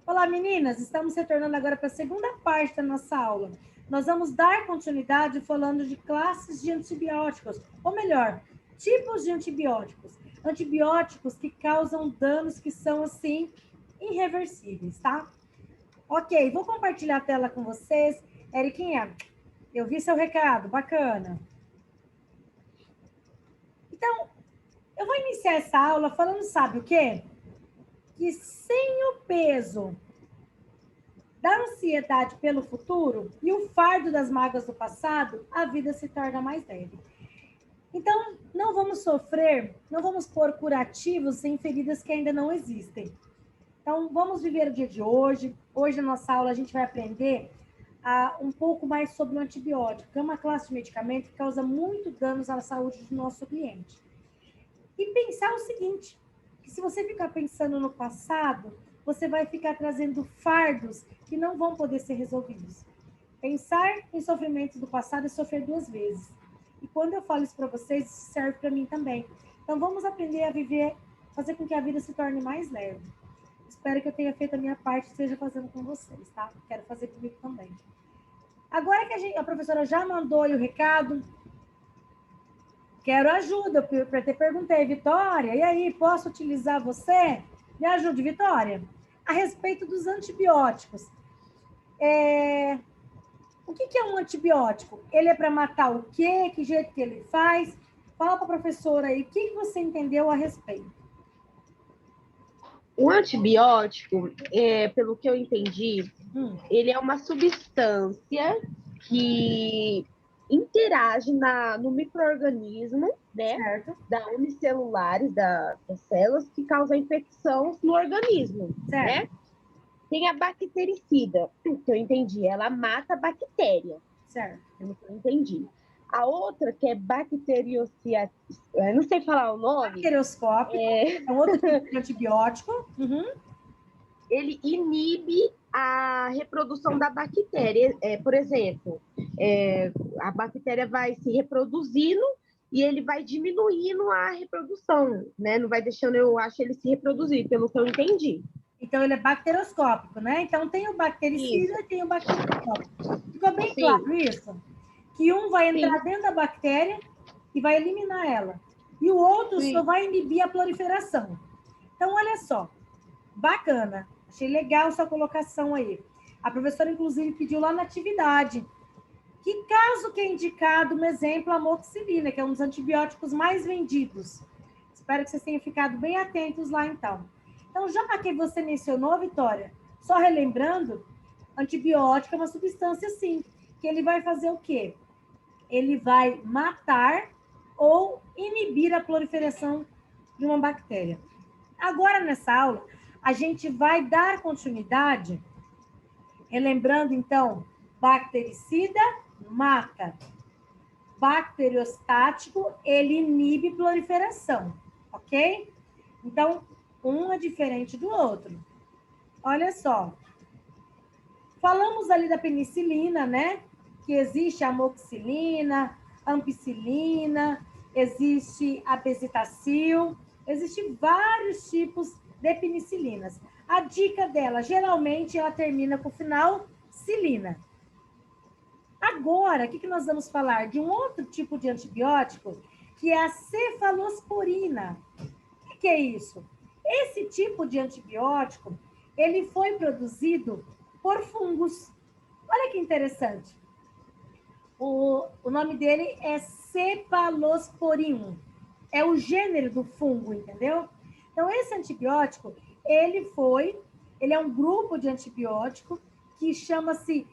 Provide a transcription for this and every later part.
Olá, meninas! Estamos retornando agora para a segunda parte da nossa aula. Nós vamos dar continuidade falando de classes de antibióticos, ou melhor, tipos de antibióticos. Antibióticos que causam danos que são, assim, irreversíveis, tá? Ok, vou compartilhar a tela com vocês. Eriquinha, eu vi seu recado, bacana. Então, eu vou iniciar essa aula falando, sabe o quê? Que sem o peso da ansiedade pelo futuro e o fardo das mágoas do passado, a vida se torna mais leve. Então, não vamos sofrer, não vamos pôr curativos em feridas que ainda não existem. Então, vamos viver o dia de hoje. Hoje, na nossa aula, a gente vai aprender um pouco mais sobre o antibiótico, que é uma classe de medicamento que causa muito danos à saúde do nosso cliente. E pensar o seguinte, que se você ficar pensando no passado, você vai ficar trazendo fardos que não vão poder ser resolvidos. Pensar em sofrimentos do passado é sofrer duas vezes. E quando eu falo isso para vocês, isso serve para mim também. Então, vamos aprender a viver, fazer com que a vida se torne mais leve. Espero que eu tenha feito a minha parte e esteja fazendo com vocês, tá? Quero fazer comigo também. Agora que a professora já mandou aí o recado, quero ajuda, para te perguntei, Vitória, e aí, posso utilizar você? Me ajude, Vitória. A respeito dos antibióticos. O que é um antibiótico? Ele é para matar o quê? Que jeito que ele faz? Fala para a professora aí, o que você entendeu a respeito? O antibiótico, pelo que eu entendi, ele é uma substância que interage no micro-organismo, né, Certo. unicelulares das células, que causa infecção no organismo, Certo. né? Tem a bactericida, que eu entendi, ela mata a bactéria. Certo. Pelo que eu entendi. A outra, que é bacteriociatis, não sei falar o nome. Bacterioscópico, é um outro tipo de antibiótico. Ele inibe a reprodução da bactéria. Por exemplo, a bactéria vai se reproduzindo e ele vai diminuindo a reprodução, né? Não vai deixando, eu acho, ele se reproduzir, pelo que eu entendi. Então, ele é bacterioscópico, né? Então, tem o bactericida e tem o bacterioscópico. Ficou bem claro isso? Que um vai entrar dentro da bactéria e vai eliminar ela. E o outro só vai inibir a proliferação. Então, olha só. Bacana. Achei legal sua colocação aí. A professora, inclusive, pediu lá na atividade. Que caso que é indicado, um exemplo, a amoxicilina, que é um dos antibióticos mais vendidos. Espero que vocês tenham ficado bem atentos lá, então. Então, já que você mencionou, Vitória, só relembrando, antibiótico é uma substância, sim, que ele vai fazer o quê? Ele vai matar ou inibir a proliferação de uma bactéria. Agora, nessa aula, a gente vai dar continuidade, relembrando, então, bactericida mata. Bacteriostático, ele inibe proliferação, ok? Então, um é diferente do outro. Olha só. Falamos ali da penicilina, né? Que existe a amoxicilina, ampicilina, existe a bezetacil, existem vários tipos de penicilinas. A dica dela, geralmente, ela termina com o final cilina. Agora, o que nós vamos falar? De um outro tipo de antibiótico, que é a cefalosporina. O que é isso? Esse tipo de antibiótico, ele foi produzido por fungos. Olha que interessante. O nome dele é Cephalosporin. É o gênero do fungo, entendeu? Então, esse antibiótico, ele é um grupo de antibiótico que chama-se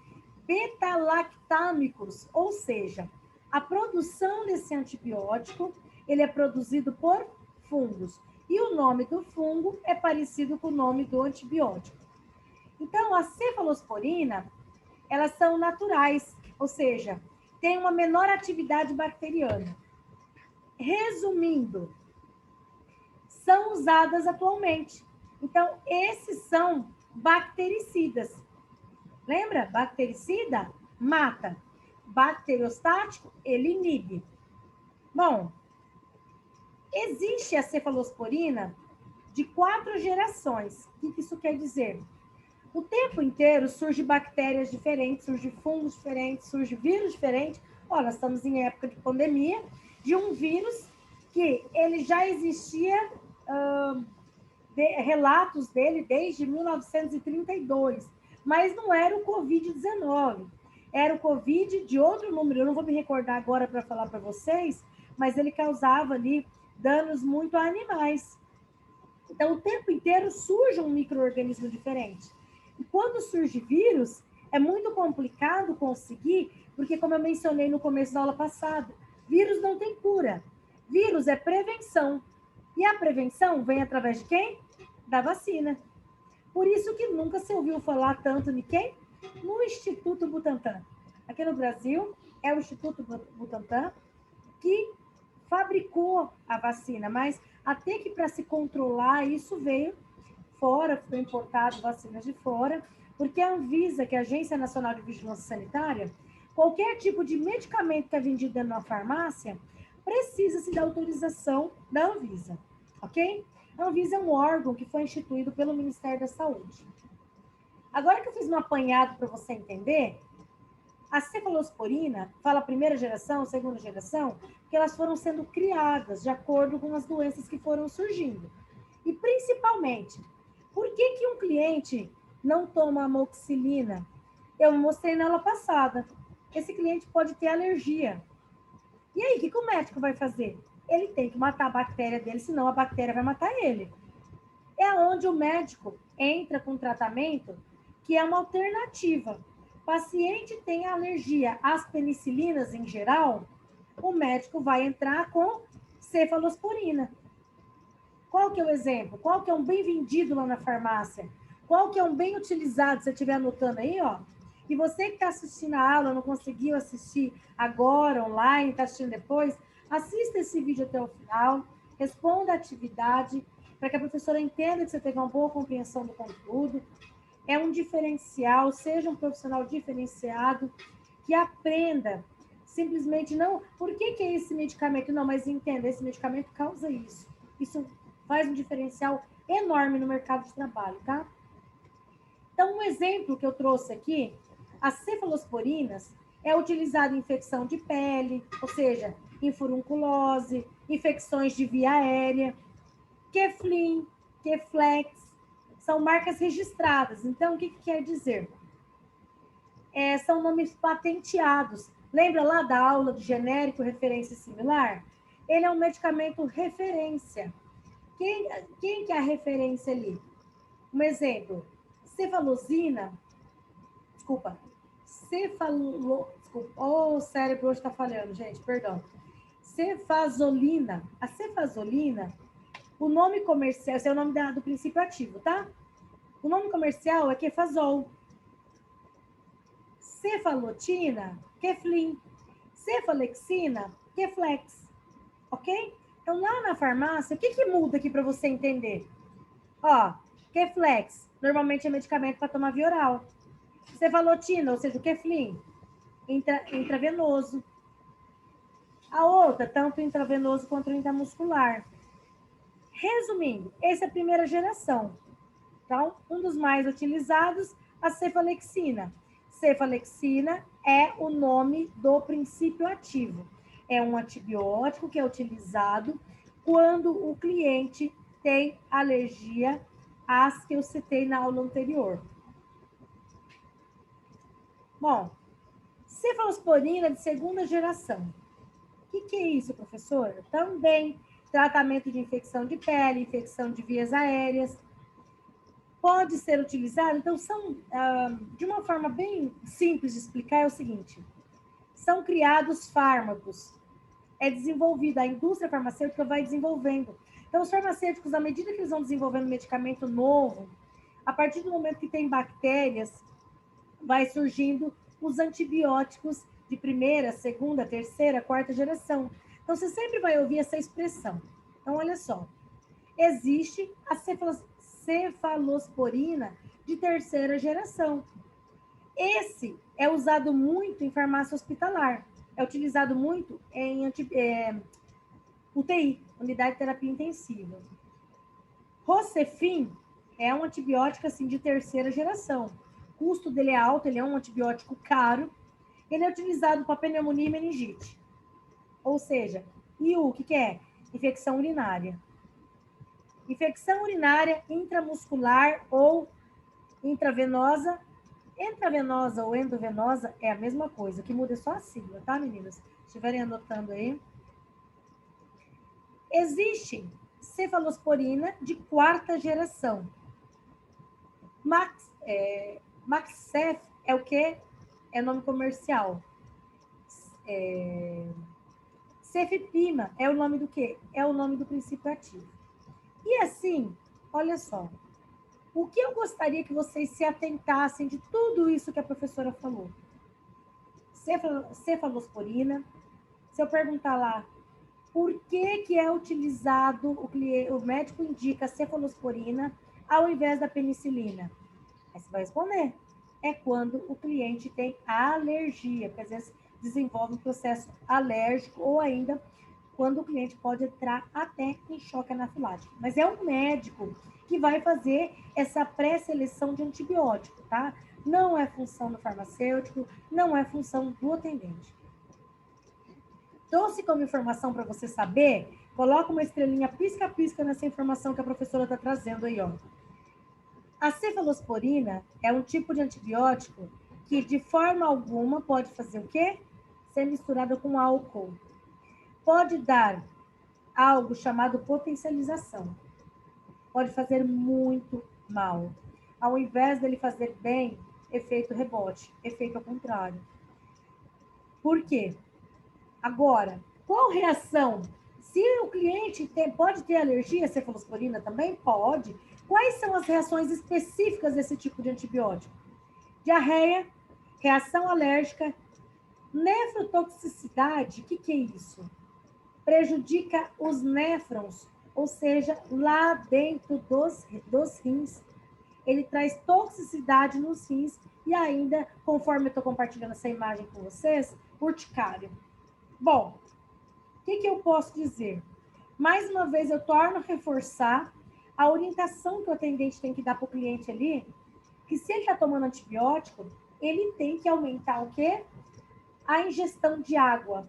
beta-lactâmicos, ou seja, a produção desse antibiótico, ele é produzido por fungos. E o nome do fungo é parecido com o nome do antibiótico. Então, a cefalosporina, elas são naturais, ou seja, tem uma menor atividade bacteriana. Resumindo, são usadas atualmente. Então, esses são bactericidas. Lembra? Bactericida mata. Bacteriostático, ele inibe. Bom, existe a cefalosporina de 4 gerações. O que isso quer dizer? O tempo inteiro surge bactérias diferentes, surge fungos diferentes, surge vírus diferentes. Olha, nós estamos em época de pandemia, de um vírus que ele já existia, relatos dele desde 1932, mas não era o Covid-19, era o Covid de outro número, eu não vou me recordar agora para falar para vocês, mas ele causava ali danos muito a animais. Então, o tempo inteiro surge um micro-organismo diferente. E quando surge vírus, é muito complicado conseguir, porque como eu mencionei no começo da aula passada, vírus não tem cura. Vírus é prevenção. E a prevenção vem através de quem? Da vacina. Por isso que nunca se ouviu falar tanto de quem? No Instituto Butantan. Aqui no Brasil, é o Instituto Butantan que fabricou a vacina, mas até que para se controlar isso veio fora, foi importado vacinas de fora, porque a Anvisa, que é a Agência Nacional de Vigilância Sanitária, qualquer tipo de medicamento que é vendido dentro de uma farmácia, precisa-se da autorização da Anvisa, ok? A Anvisa é um órgão que foi instituído pelo Ministério da Saúde. Agora que eu fiz um apanhado para você entender, a cefalosporina, fala primeira geração, segunda geração, que elas foram sendo criadas de acordo com as doenças que foram surgindo. E principalmente, por que um cliente não toma amoxicilina? Eu mostrei na aula passada. Esse cliente pode ter alergia. E aí, o que o médico vai fazer? Ele tem que matar a bactéria dele, senão a bactéria vai matar ele. É onde o médico entra com tratamento, que é uma alternativa. O paciente tem alergia às penicilinas em geral, o médico vai entrar com cefalosporina. Qual que é o exemplo? Qual que é um bem vendido lá na farmácia? Qual que é um bem utilizado? Se você estiver anotando aí, ó. E você que está assistindo a aula, não conseguiu assistir agora, online, está assistindo depois, assista esse vídeo até o final, responda a atividade, para que a professora entenda que você tenha uma boa compreensão do conteúdo. É um diferencial, seja um profissional diferenciado, que aprenda. Simplesmente não, por que é esse medicamento? Não, mas entenda, esse medicamento causa isso. Isso faz um diferencial enorme no mercado de trabalho, tá? Então, um exemplo que eu trouxe aqui, as cefalosporinas é utilizada em infecção de pele, ou seja, em furunculose, infecções de via aérea, Keflin, Keflex, são marcas registradas. Então, o que quer dizer? São nomes patenteados. Lembra lá da aula do genérico referência similar? Ele é um medicamento referência. Quem que é a referência ali? Um exemplo, cefalozina, desculpa, o cérebro hoje está falhando, gente, perdão. Cefazolina, a cefazolina, o nome comercial, esse é o nome do princípio ativo, tá? O nome comercial é Kefazol. Cefalotina, Keflin. Cefalexina, Keflex. Ok? Então, lá na farmácia, o que muda aqui para você entender? Ó, Keflex, normalmente é medicamento para tomar via oral. Cefalotina, ou seja, o Keflin, intravenoso. A outra, tanto intravenoso quanto intramuscular. Resumindo, essa é a primeira geração. Então, um dos mais utilizados, a cefalexina. Cefalexina é o nome do princípio ativo. É um antibiótico que é utilizado quando o cliente tem alergia às que eu citei na aula anterior. Bom, cefalosporina de segunda geração. O que é isso, professora? Também tratamento de infecção de pele, infecção de vias aéreas. Pode ser utilizado, então são, de uma forma bem simples de explicar, é o seguinte, são criados fármacos, é desenvolvida, a indústria farmacêutica vai desenvolvendo. Então, os farmacêuticos, à medida que eles vão desenvolvendo medicamento novo, a partir do momento que tem bactérias, vai surgindo os antibióticos de primeira, segunda, terceira, quarta geração. Então, você sempre vai ouvir essa expressão. Então, olha só, existe a cefalosporina de terceira geração. Esse é usado muito em farmácia hospitalar. É utilizado muito em UTI, unidade de terapia intensiva. Rocefin É um antibiótico, assim, de terceira geração. O custo dele é alto, ele é um antibiótico caro. Ele é utilizado para pneumonia e meningite. Ou seja, IU, o que é? Infecção urinária. Infecção urinária intramuscular ou intravenosa. Intravenosa ou endovenosa é a mesma coisa, o que muda é só a sigla, tá, meninas? Se estiverem anotando aí. Existe cefalosporina de quarta geração. Maxcef é o quê? É nome comercial. Cefepima é o nome do quê? É o nome do princípio ativo. E assim, olha só, o que eu gostaria que vocês se atentassem de tudo isso que a professora falou? Cefalosporina. Se eu perguntar lá, por que é utilizado, o médico indica cefalosporina ao invés da penicilina? Aí você vai responder. É quando o cliente tem alergia, porque às vezes desenvolve um processo alérgico ou ainda quando o cliente pode entrar até em choque anafilático. Mas é um médico que vai fazer essa pré-seleção de antibiótico, tá? Não é função do farmacêutico, não é função do atendente. Trouxe como informação para você saber, coloca uma estrelinha pisca-pisca nessa informação que a professora está trazendo aí, ó. A cefalosporina é um tipo de antibiótico que, de forma alguma, pode fazer o quê? Ser misturado com álcool. Pode dar algo chamado potencialização. Pode fazer muito mal. Ao invés dele fazer bem, efeito rebote, efeito ao contrário. Por quê? Agora, qual reação? Se o cliente pode ter alergia à cefalosporina também? Pode. Quais são as reações específicas desse tipo de antibiótico? Diarreia, reação alérgica, nefrotoxicidade. O que é isso? Prejudica os néfrons, ou seja, lá dentro dos rins. Ele traz toxicidade nos rins e ainda, conforme eu estou compartilhando essa imagem com vocês, urticária. Bom, o que eu posso dizer? Mais uma vez, eu torno a reforçar a orientação que o atendente tem que dar para o cliente ali, que se ele está tomando antibiótico, ele tem que aumentar o quê? A ingestão de água,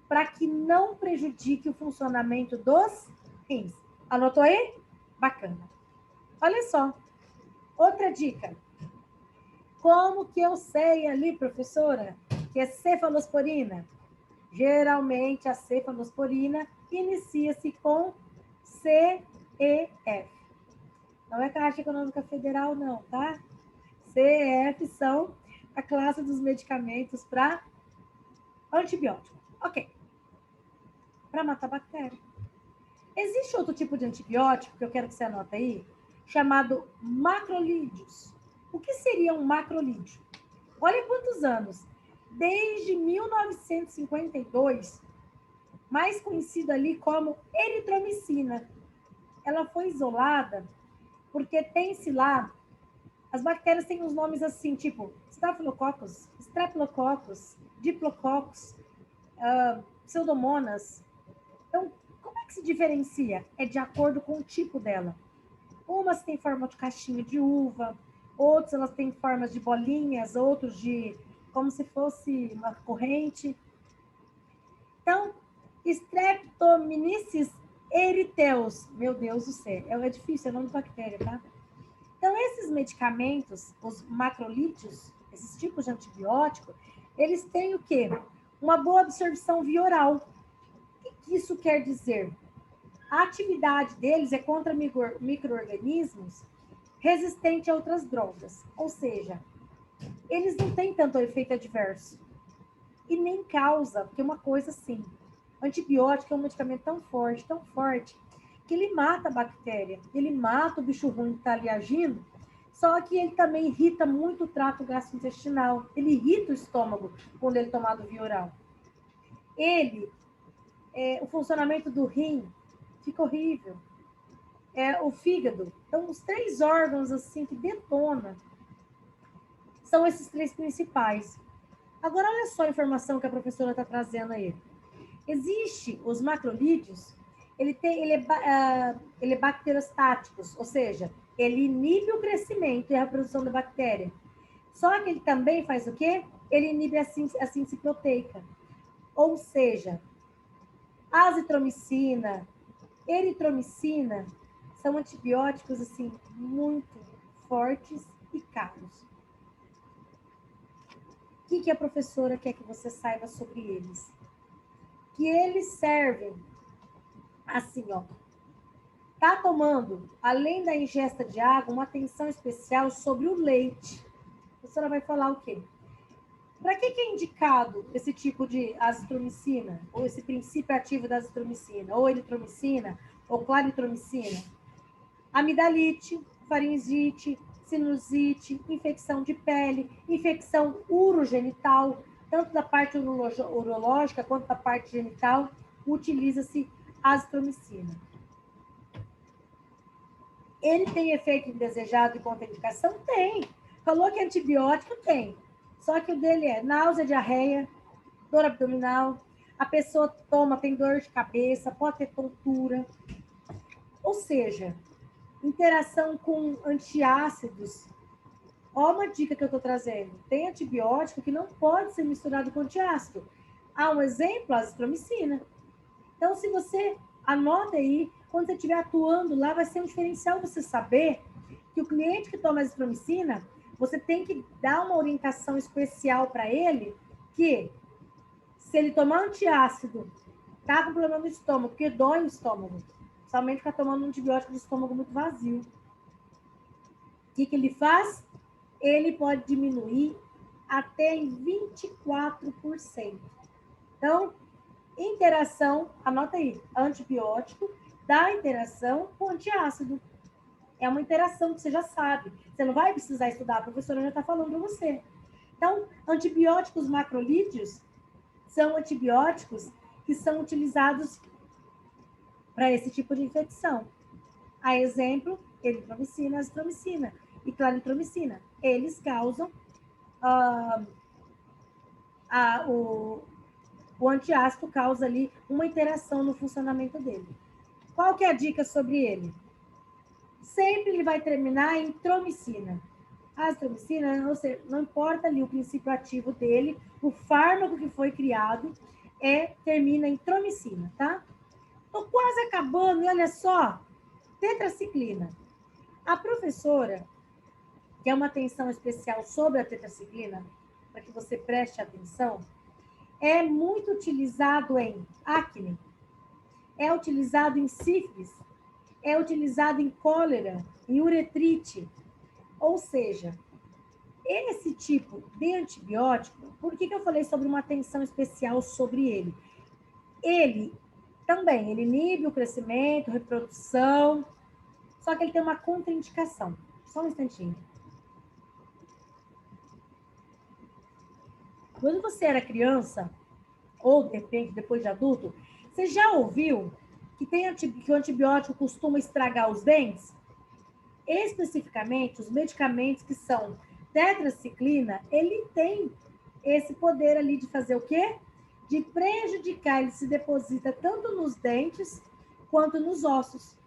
para que não prejudique o funcionamento dos rins. Anotou aí? Bacana. Olha só, outra dica. Como que eu sei ali, professora, que é cefalosporina? Geralmente, a cefalosporina inicia-se com CEF. Não é Caixa Econômica Federal, não, tá? CEF são a classe dos medicamentos para antibiótico. Ok. Para matar bactéria. Existe outro tipo de antibiótico que eu quero que você anote aí, chamado macrolídeos. O que seria um macrolídeo? Olha quantos anos. Desde 1952, mais conhecida ali como eritromicina. Ela foi isolada porque tem-se lá, as bactérias têm uns nomes assim, tipo Staphylococcus, Streptococcus, Diplococcus, Pseudomonas. Então, como é que se diferencia? É de acordo com o tipo dela. Umas têm forma de caixinha de uva, outras elas têm formas de bolinhas, outros de como se fosse uma corrente. Então, Streptomyces erytheus, meu Deus do céu, é difícil, é o nome de bactéria, tá? Então, esses medicamentos, os macrolídeos, esses tipos de antibiótico, eles têm o quê? Uma boa absorção via oral. O que isso quer dizer? A atividade deles é contra micro-organismos resistentes a outras drogas. Ou seja, eles não têm tanto efeito adverso. E nem causa, porque uma coisa assim, antibiótico é um medicamento tão forte, que ele mata a bactéria, ele mata o bicho ruim que está ali agindo, só que ele também irrita muito o trato gastrointestinal, ele irrita o estômago quando ele é tomado via oral. O funcionamento do rim fica horrível. O fígado. Então, os 3 órgãos assim que detona são esses 3 principais. Agora, olha só a informação que a professora está trazendo aí. Existe os macrolídeos, ele é bacterostáticos, ou seja, Ele inibe o crescimento e a reprodução da bactéria. Só que ele também faz o quê? Ele inibe a síntese proteica. Ou seja, azitromicina, eritromicina são antibióticos assim muito fortes e caros. O que a professora quer que você saiba sobre eles? Que eles servem assim, ó. Tá tomando, além da ingesta de água, uma atenção especial sobre o leite. A professora vai falar o quê? Para que é indicado esse tipo de azitromicina, ou esse princípio ativo da azitromicina, ou eritromicina, ou claritromicina? Amidalite, faringite, sinusite, infecção de pele, infecção urogenital, tanto da parte urológica quanto da parte genital, utiliza-se azitromicina. Ele tem efeito indesejado e contraindicação? Tem. Falou que antibiótico? Tem. Só que o dele é náusea, diarreia, dor abdominal, a pessoa toma, tem dor de cabeça, pode ter tontura. Ou seja, interação com antiácidos. Ó, uma dica que eu estou trazendo. Tem antibiótico que não pode ser misturado com antiácido. Há um exemplo, a azitromicina. Então, se você anota aí, quando você estiver atuando lá, vai ser um diferencial você saber que o cliente que toma azitromicina, você tem que dar uma orientação especial para ele, que se ele tomar antiácido, tá com problema no estômago, porque dói o estômago, somente ficar tomando um antibiótico de estômago muito vazio. O que ele faz? Ele pode diminuir até em 24%. Então, interação, anota aí, antibiótico, da interação com antiácido. É uma interação que você já sabe. Você não vai precisar estudar, a professora já está falando para você. Então, antibióticos macrolídeos são antibióticos que são utilizados para esse tipo de infecção. A exemplo, eritromicina, azitromicina e claritromicina. Eles causam o antiácido causa ali uma interação no funcionamento dele. Qual que é a dica sobre ele? Sempre ele vai terminar em tromicina. A azitromicina, ou seja, não importa ali o princípio ativo dele, o fármaco que foi criado termina em tromicina, tá? Tô quase acabando, e olha só, tetraciclina. A professora quer uma atenção especial sobre a tetraciclina, para que você preste atenção, é muito utilizado em acne, é utilizado em sífilis, é utilizado em cólera, em uretrite. Ou seja, esse tipo de antibiótico, por que eu falei sobre uma atenção especial sobre ele? Ele também, ele inibe o crescimento, reprodução, só que ele tem uma contraindicação. Só um instantinho. Quando você era criança, ou de repente depois de adulto, você já ouviu que o antibiótico costuma estragar os dentes? Especificamente, os medicamentos que são tetraciclina, ele tem esse poder ali de fazer o quê? De prejudicar, ele se deposita tanto nos dentes quanto nos ossos.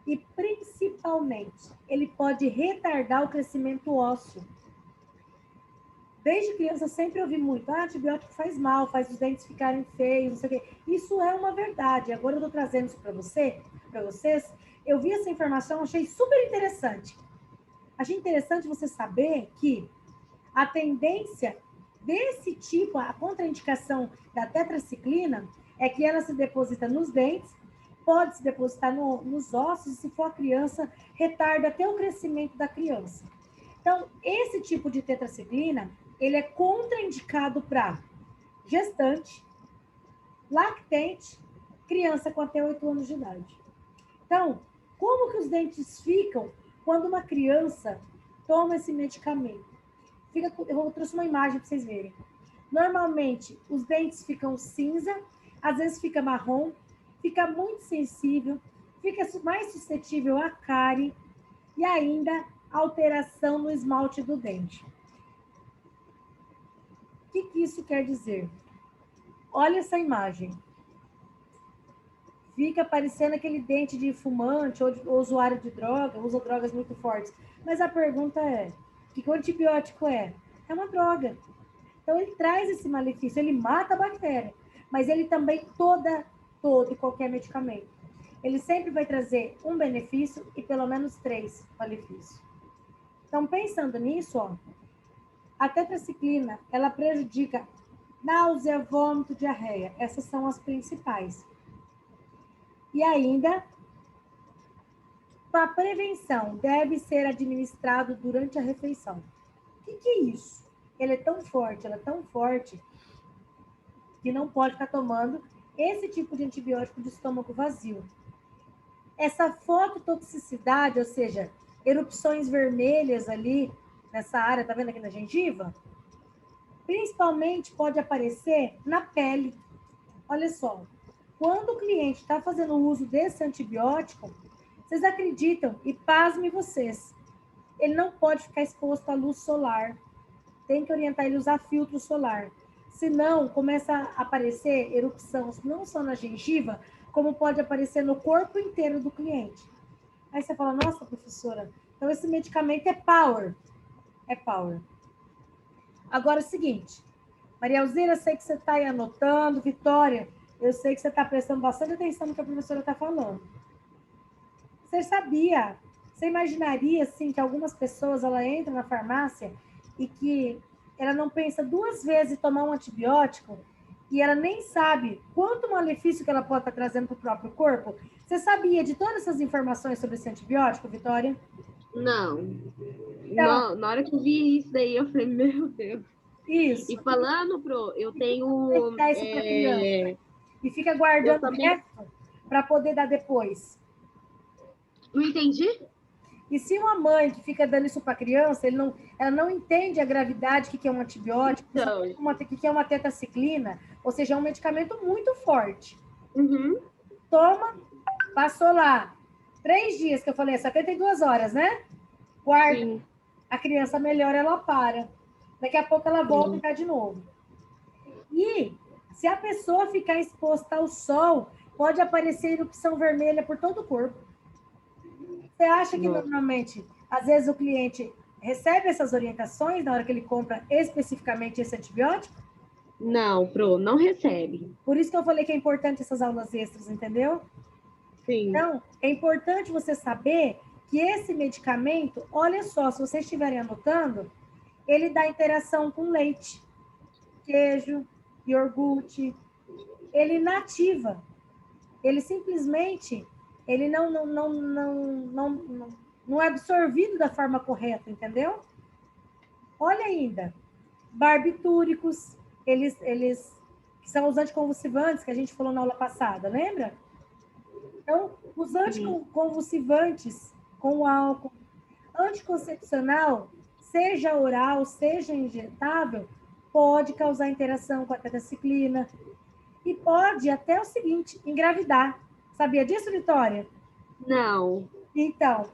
E, principalmente, ele pode retardar o crescimento ósseo. Desde criança, eu sempre ouvi muito, antibiótico faz mal, faz os dentes ficarem feios, não sei o quê. Isso é uma verdade. Agora eu estou trazendo isso para vocês. Eu vi essa informação, achei super interessante. Achei interessante você saber que a tendência desse tipo, a contraindicação da tetraciclina, é que ela se deposita nos dentes, pode se depositar nos ossos, e se for a criança, retarda até o crescimento da criança. Então, esse tipo de tetraciclina, ele é contraindicado para gestante, lactente, criança com até 8 anos de idade. Então, como que os dentes ficam quando uma criança toma esse medicamento? Eu trouxe uma imagem para vocês verem. Normalmente, os dentes ficam cinza, às vezes fica marrom, fica muito sensível, fica mais suscetível à cárie e ainda alteração no esmalte do dente. O que isso quer dizer? Olha essa imagem. fica parecendo aquele dente de fumante ou de usuário de droga, usa drogas muito fortes. Mas a pergunta é, o que o antibiótico é? É uma droga. Então, ele traz esse malefício, ele mata a bactéria, mas ele também, todo e qualquer medicamento, ele sempre vai trazer um benefício e pelo menos 3 malefícios. Então, pensando nisso, ó, a tetraciclina, ela prejudica náusea, vômito, diarreia. Essas são as principais. E ainda, para prevenção, deve ser administrado durante a refeição. O que é isso? Ela é tão forte, que não pode ficar tomando esse tipo de antibiótico de estômago vazio. Essa fototoxicidade, ou seja, erupções vermelhas ali nessa área, tá vendo aqui na gengiva? Principalmente pode aparecer na pele. Olha só, quando o cliente está fazendo uso desse antibiótico, vocês acreditam, e pasmem vocês, ele não pode ficar exposto à luz solar. Tem que orientar ele a usar filtro solar. Senão, começa a aparecer erupção, não só na gengiva, como pode aparecer no corpo inteiro do cliente. Aí você fala, nossa, professora, então esse medicamento é power. É power. Agora é o seguinte, Maria Alzira, sei que você está aí anotando, Vitória, eu sei que você está prestando bastante atenção no que a professora está falando. Você sabia, você imaginaria, assim, que algumas pessoas, ela entra na farmácia e que ela não pensa 2 vezes em tomar um antibiótico e ela nem sabe quanto malefício que ela pode estar trazendo para o próprio corpo? Você sabia de todas essas informações sobre esse antibiótico, Vitória? Não. Então, Na hora que eu vi isso daí, eu falei, meu Deus. isso. E falando, eu tenho... Isso para criança. E fica guardando o resto para poder dar depois. Não entendi? E se uma mãe que fica dando isso para a criança, ela não entende a gravidade, o que é um antibiótico, Então. o que é uma tetraciclina, ou seja, é um medicamento muito forte. Uhum. Toma, passou lá 3 dias, que eu falei, 72 horas, né? Guarda. Sim. A criança melhora, ela para. Daqui a pouco ela volta e tá de novo. E se a pessoa ficar exposta ao sol, pode aparecer erupção vermelha por todo o corpo. Você acha que normalmente, às vezes o cliente recebe essas orientações na hora que ele compra especificamente esse antibiótico? Não, não recebe. Por isso que eu falei que é importante essas aulas extras, entendeu? Sim. Então, é importante você saber que esse medicamento, olha só, se vocês estiverem anotando, ele dá interação com leite, queijo, iogurte, ele inativa. Ele simplesmente, ele não é absorvido da forma correta, entendeu? Olha ainda, barbitúricos, eles que são os anticonvulsivantes que a gente falou na aula passada, lembra? Então, os anticonvulsivantes com álcool, anticoncepcional, seja oral, seja injetável, pode causar interação com a tetraciclina e pode até o seguinte, engravidar. Sabia disso, Vitória? Não. Então,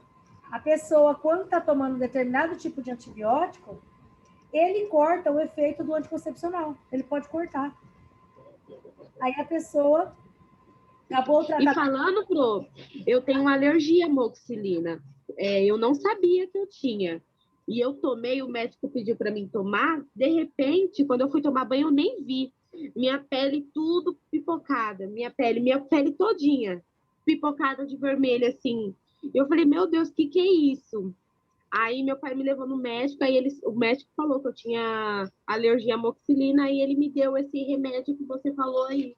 a pessoa, quando está tomando determinado tipo de antibiótico, ele corta o efeito do anticoncepcional. Ele pode cortar. Aí a pessoa acabou o tratamento. E falando, eu tenho uma alergia à amoxicilina. Eu não sabia que eu tinha. E eu tomei, o médico pediu para mim tomar. De repente, quando eu fui tomar banho, eu nem vi. Minha pele tudo pipocada. Minha pele todinha pipocada de vermelho, assim. Eu falei, meu Deus, o que é isso? Aí meu pai me levou no médico, aí o médico falou que eu tinha alergia à amoxicilina, e ele me deu esse remédio que você falou aí.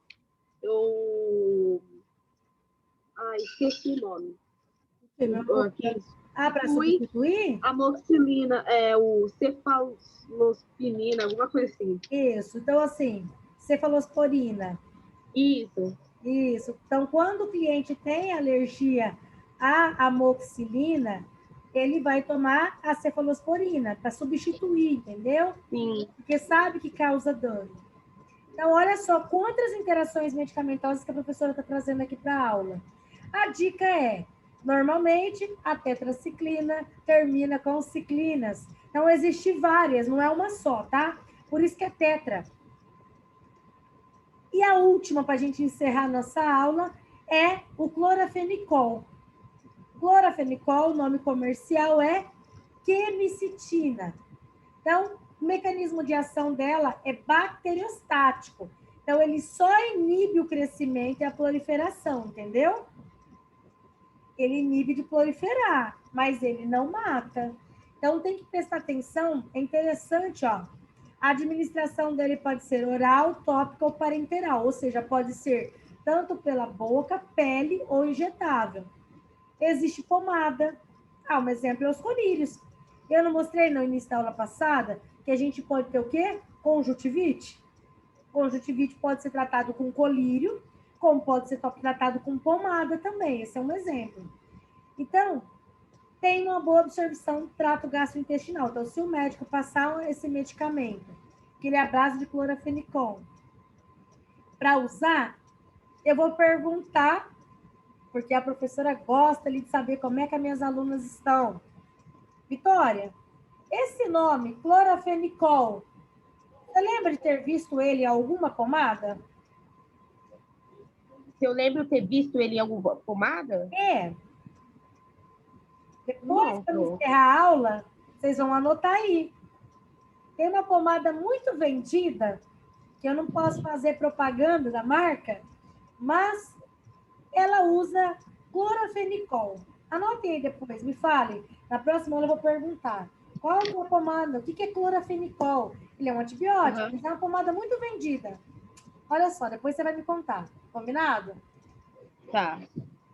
Esqueci o nome. Para substituir? Amoxicilina, o cefalosporina, alguma coisa assim. Isso, então assim, cefalosporina. Isso. Então, quando o cliente tem alergia à amoxicilina, ele vai tomar a cefalosporina para substituir, entendeu? Sim. Porque sabe que causa dano. Então, olha só quantas interações medicamentosas que a professora está trazendo aqui para a aula. A dica é, normalmente, a tetraciclina termina com ciclinas. Então, existem várias, não é uma só, tá? Por isso que é tetra. E a última, para a gente encerrar nossa aula, é o clorafenicol. Clorafenicol, o nome comercial é quercetina. Então, o mecanismo de ação dela é bacteriostático. Então, ele só inibe o crescimento e a proliferação, entendeu? Ele inibe de proliferar, mas ele não mata. Então, tem que prestar atenção. É interessante, ó. A administração dele pode ser oral, tópica ou parenteral, ou seja, pode ser tanto pela boca, pele ou injetável. Existe pomada. Ah, um exemplo é os colírios. Eu não mostrei no início da aula passada que a gente pode ter o quê? Conjuntivite. Conjuntivite pode ser tratado com colírio, como pode ser tratado com pomada também. Esse é um exemplo. Então, tem uma boa absorção do trato gastrointestinal. Então, se o médico passar esse medicamento, que ele é a base de clorafenicol, para usar, eu vou perguntar, porque a professora gosta ali de saber como é que as minhas alunas estão. Vitória, esse nome, clorafenicol, você lembra de ter visto ele em alguma pomada? Se eu lembro ter visto ele em alguma pomada? É. Depois que eu encerrar a aula, vocês vão anotar aí. Tem uma pomada muito vendida, que eu não posso fazer propaganda da marca, mas ela usa clorafenicol. Anotem aí depois, me fale. Na próxima aula eu vou perguntar. Qual é a pomada? O que é clorafenicol? Ele é um antibiótico, mas é uma pomada muito vendida. Olha só, depois você vai me contar. Combinado? Tá.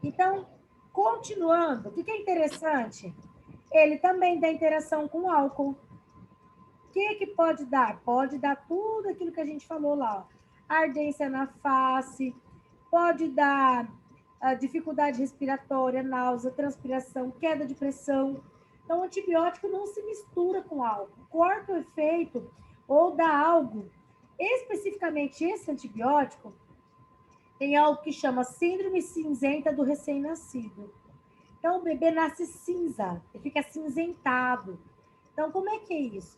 Então, continuando, o que é interessante? Ele também dá interação com álcool. O que pode dar? Pode dar tudo aquilo que a gente falou lá. Ó. Ardência na face, pode dar dificuldade respiratória, náusea, transpiração, queda de pressão. Então, o antibiótico não se mistura com álcool. Corta o efeito ou dá algo. Especificamente esse antibiótico tem algo que chama síndrome cinzenta do recém-nascido. Então, o bebê nasce cinza, ele fica acinzentado. Então, como é que é isso?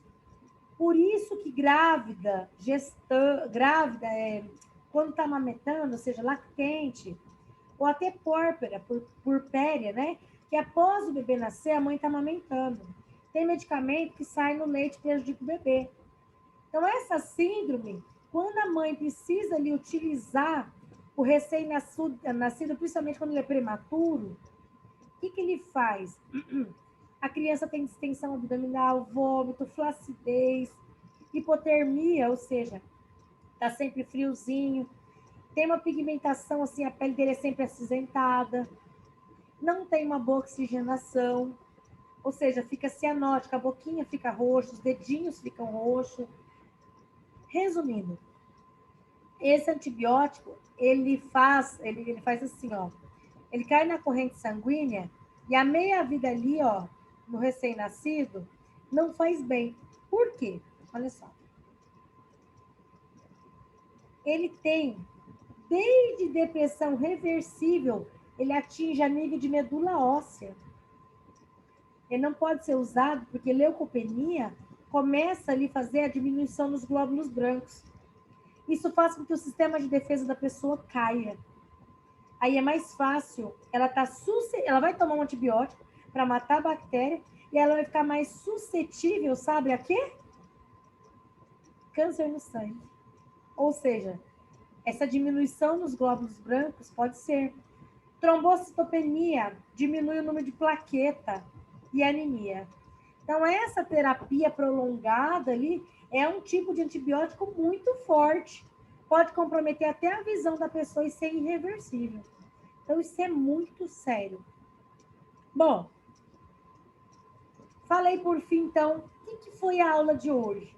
Por isso que grávida, quando está amamentando, ou seja, lactente, ou até purpéria, né? Que após o bebê nascer, a mãe está amamentando. Tem medicamento que sai no leite e prejudica o bebê. Então, essa síndrome, quando a mãe precisa ali utilizar o recém-nascido, principalmente quando ele é prematuro, o que ele faz? A criança tem distensão abdominal, vômito, flacidez, hipotermia, ou seja, está sempre friozinho, tem uma pigmentação, assim, a pele dele é sempre acinzentada, não tem uma boa oxigenação, ou seja, fica cianótica, a boquinha fica roxa, os dedinhos ficam roxos. Resumindo, esse antibiótico, ele faz assim, ó, ele cai na corrente sanguínea e a meia-vida ali, ó, no recém-nascido, não faz bem. Por quê? Olha só. Ele tem, desde depressão reversível, ele atinge a nível de medula óssea. Ele não pode ser usado porque leucopenia começa ali a fazer a diminuição nos glóbulos brancos. Isso faz com que o sistema de defesa da pessoa caia. Aí é mais fácil, ela vai tomar um antibiótico para matar a bactéria e ela vai ficar mais suscetível, sabe a quê? Câncer no sangue. Ou seja, essa diminuição nos glóbulos brancos pode ser trombocitopenia, diminui o número de plaqueta e anemia. Então, essa terapia prolongada ali é um tipo de antibiótico muito forte. Pode comprometer até a visão da pessoa e ser irreversível. Então, isso é muito sério. Bom, falei por fim, então, o que foi a aula de hoje?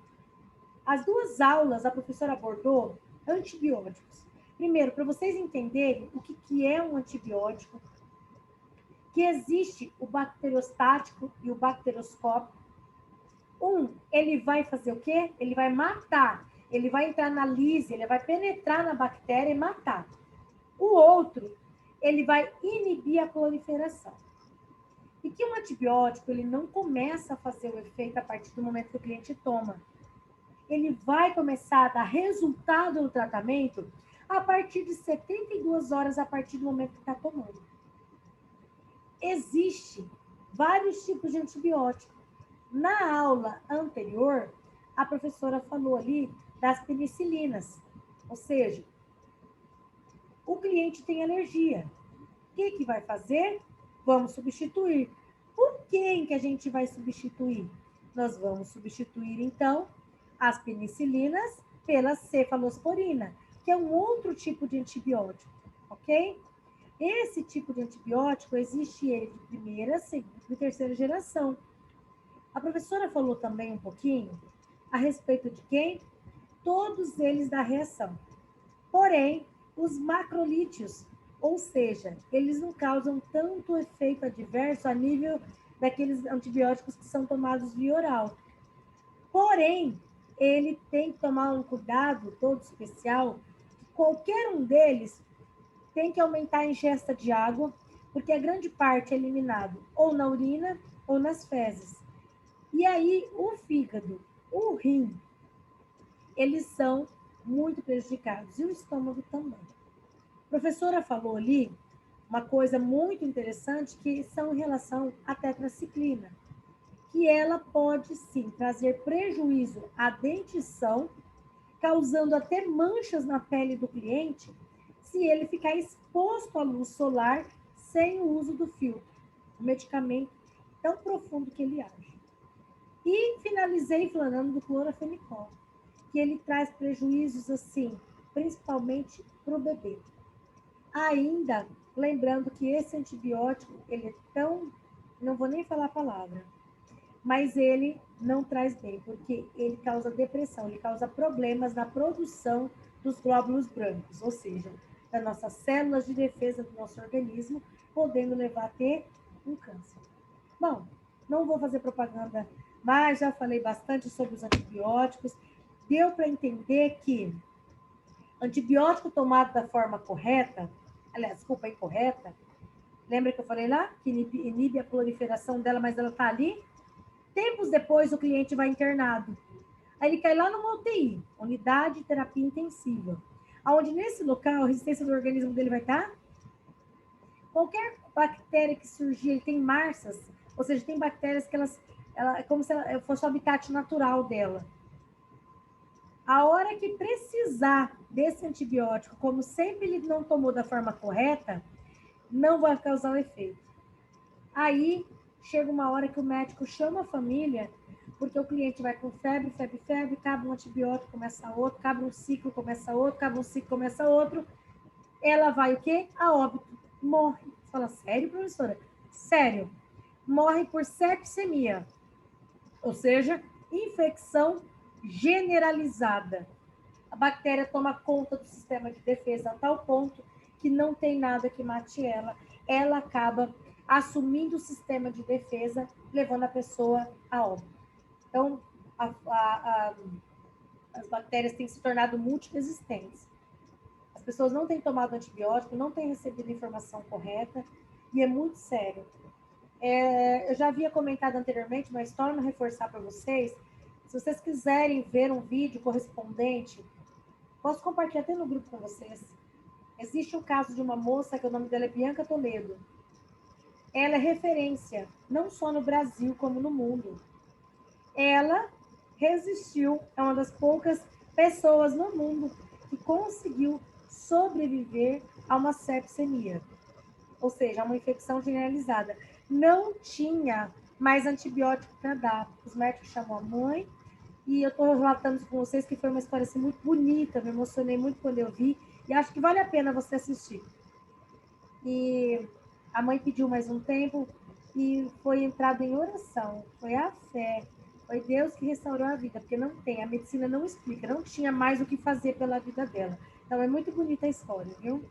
As duas aulas, a professora abordou antibióticos. Primeiro, para vocês entenderem o que é um antibiótico, que existe o bacteriostático e o bacteroscópico. Ele vai fazer o quê? Ele vai matar. Ele vai entrar na lise, ele vai penetrar na bactéria e matar. O outro, ele vai inibir a proliferação. E que um antibiótico, ele não começa a fazer o efeito a partir do momento que o cliente toma. Ele vai começar a dar resultado no tratamento a partir de 72 horas, a partir do momento que está tomando. Existe vários tipos de antibiótico. Na aula anterior, a professora falou ali das penicilinas, ou seja, o cliente tem alergia. O que vai fazer? Vamos substituir. Por quem que a gente vai substituir? Nós vamos substituir, então, as penicilinas pela cefalosporina, que é um outro tipo de antibiótico, ok? Esse tipo de antibiótico existe ele de primeira, segunda e terceira geração. A professora falou também um pouquinho a respeito de quem? Todos eles da reação. Porém, os macrolídeos, ou seja, eles não causam tanto efeito adverso a nível daqueles antibióticos que são tomados via oral. Porém, ele tem que tomar um cuidado todo especial. Qualquer um deles tem que aumentar a ingesta de água, porque a grande parte é eliminado ou na urina ou nas fezes. E aí, o fígado, o rim, eles são muito prejudicados, e o estômago também. A professora falou ali uma coisa muito interessante, que são em relação à tetraciclina, que ela pode, sim, trazer prejuízo à dentição, causando até manchas na pele do cliente, se ele ficar exposto à luz solar sem o uso do filtro, o medicamento tão profundo que ele age. E finalizei falando do clorafenicol, que ele traz prejuízos, assim, principalmente para o bebê. Ainda, lembrando que esse antibiótico, ele é tão, não vou nem falar a palavra, mas ele não traz bem, porque ele causa depressão, ele causa problemas na produção dos glóbulos brancos, ou seja, das nossas células de defesa do nosso organismo, podendo levar a ter um câncer. Bom, não vou fazer propaganda, mas já falei bastante sobre os antibióticos. Deu para entender que antibiótico tomado da forma correta, aliás, desculpa, incorreta, lembra que eu falei lá? Que inibe a proliferação dela, mas ela está ali. Tempos depois, o cliente vai internado. Aí ele cai lá numa UTI, unidade de terapia intensiva, onde nesse local a resistência do organismo dele vai estar. Qualquer bactéria que surgir, ele tem marsas, ou seja, tem bactérias que ela é como se ela fosse o habitat natural dela. A hora que precisar desse antibiótico, como sempre ele não tomou da forma correta, não vai causar o efeito. Aí chega uma hora que o médico chama a família, porque o cliente vai com febre, cabe um antibiótico, começa outro, cabe um ciclo, começa outro, cabe um ciclo, começa outro. Ela vai o quê? A óbito. Morre. Você fala, sério, professora? Sério. Morre por septicemia, ou seja, infecção generalizada. A bactéria toma conta do sistema de defesa a tal ponto que não tem nada que mate ela. Ela acaba assumindo o sistema de defesa, levando a pessoa a óbito. Então, as bactérias têm se tornado multiresistentes. As pessoas não têm tomado antibiótico, não têm recebido a informação correta, e é muito sério. Eu já havia comentado anteriormente, mas torno a reforçar para vocês. Se vocês quiserem ver um vídeo correspondente, posso compartilhar até no grupo com vocês. Existe um caso de uma moça, que o nome dela é Bianca Toledo. Ela é referência, não só no Brasil, como no mundo. Ela resistiu, é uma das poucas pessoas no mundo que conseguiu sobreviver a uma sepsemia, ou seja, a uma infecção generalizada. Não tinha mais antibiótico para dar. Os médicos chamam a mãe, e eu estou relatando isso com vocês, que foi uma história assim, muito bonita, me emocionei muito quando eu vi, e acho que vale a pena você assistir. E a mãe pediu mais um tempo, e foi entrado em oração, foi a fé, foi Deus que restaurou a vida, porque não tem, a medicina não explica, não tinha mais o que fazer pela vida dela. Então, é muito bonita a história, viu?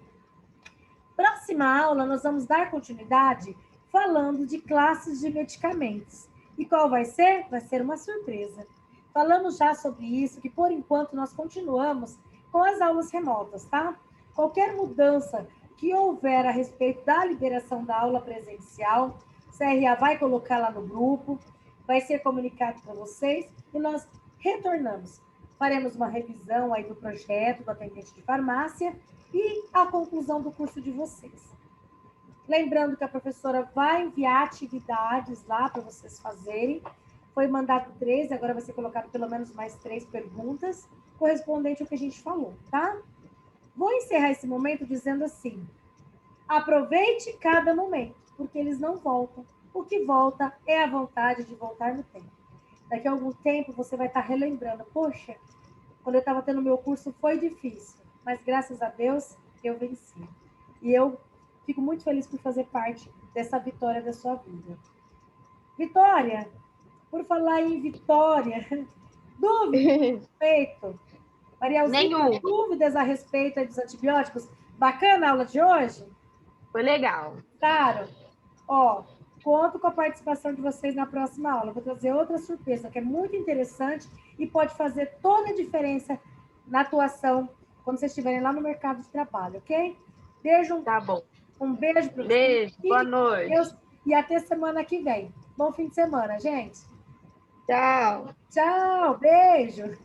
Próxima aula, nós vamos dar continuidade falando de classes de medicamentos. E qual vai ser? Vai ser uma surpresa. Falamos já sobre isso, que por enquanto nós continuamos com as aulas remotas, tá? Qualquer mudança que houver a respeito da liberação da aula presencial, o CRA vai colocar lá no grupo, vai ser comunicado para vocês e nós retornamos. Faremos uma revisão aí do projeto do atendente de farmácia e a conclusão do curso de vocês. Lembrando que a professora vai enviar atividades lá para vocês fazerem. Foi mandado 13, agora vai ser colocado pelo menos mais 3 perguntas, correspondente ao que a gente falou, tá? Vou encerrar esse momento dizendo assim: aproveite cada momento, porque eles não voltam. O que volta é a vontade de voltar no tempo. Daqui a algum tempo você vai estar relembrando: poxa, quando eu estava tendo meu curso foi difícil, mas graças a Deus eu venci. E eu fico muito feliz por fazer parte dessa vitória da sua vida. Vitória, por falar em vitória, dúvidas a respeito? Marielzinha, dúvidas a respeito dos antibióticos? Bacana a aula de hoje? Foi legal. Claro. Ó, conto com a participação de vocês na próxima aula. Vou trazer outra surpresa, que é muito interessante e pode fazer toda a diferença na atuação quando vocês estiverem lá no mercado de trabalho, ok? Beijo. Tá bom. Um beijo para vocês. Beijo, boa noite. E até semana que vem. Bom fim de semana, gente. Tchau. Tchau, beijo.